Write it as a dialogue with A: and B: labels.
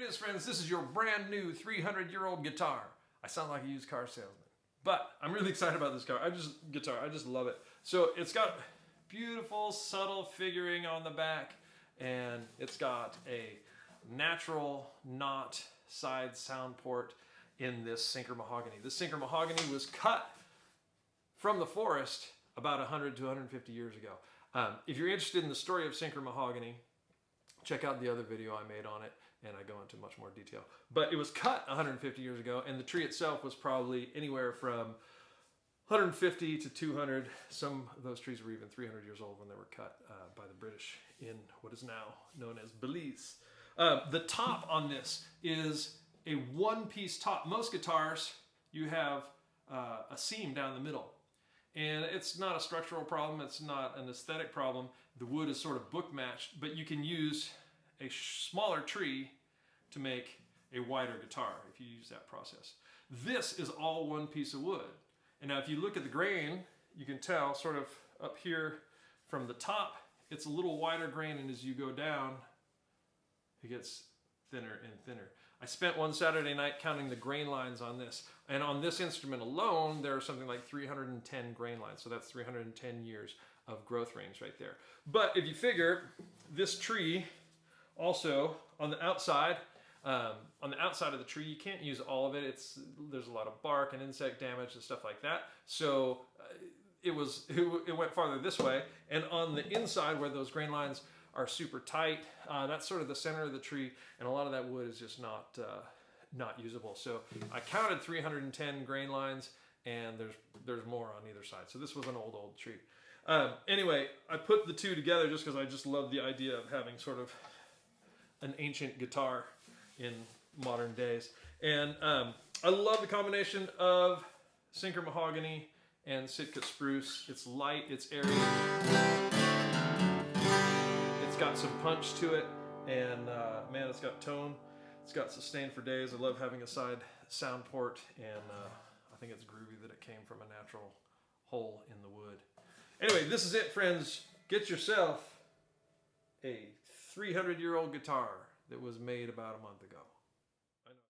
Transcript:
A: it is, friends. This is your brand new 300-year-old guitar. I sound like a used car salesman, but I'm really excited about this I just love it. So it's got beautiful, subtle figuring on the back, and it's got a natural knot side sound port in this Sinker mahogany. This Sinker mahogany was cut from the forest about 100 to 150 years ago. If you're interested in the story of Sinker mahogany, check out the other video I made on it, and I go into much more detail. But it was cut 150 years ago, and the tree itself was probably anywhere from 150 to 200. Some of those trees were even 300 years old when they were cut by the British in what is now known as Belize. The top on this is a one-piece top. Most guitars, you have a seam down the middle. And it's not a structural problem, it's not an aesthetic problem. The wood is sort of book matched, but you can use a smaller tree to make a wider guitar if you use that process. This is all one piece of wood. And now if you look at the grain, you can tell sort of up here from the top, it's a little wider grain, and as you go down, it gets thinner and thinner. I spent one Saturday night counting the grain lines on this. And on this instrument alone, there are something like 310 grain lines. So that's 310 years of growth range right there. But if you figure this tree also on the outside of the tree, you can't use all of it. There's a lot of bark and insect damage and stuff like that. So it went farther this way. And on the inside where those grain lines are super tight, that's sort of the center of the tree, and a lot of that wood is just not usable. So I counted 310 grain lines, and there's more on either side. So this was an old tree. Anyway, I put the two together just because I just love the idea of having sort of an ancient guitar in modern days. And I love the combination of Sinker mahogany and Sitka spruce. It's light, it's airy. It's got some punch to it, and man, it's got tone. It's got sustain for days. I love having a side sound port, and I think it's groovy that it came from a natural hole in the wood. Anyway, this is it, friends. Get yourself a 300-year-old guitar that was made about a month ago.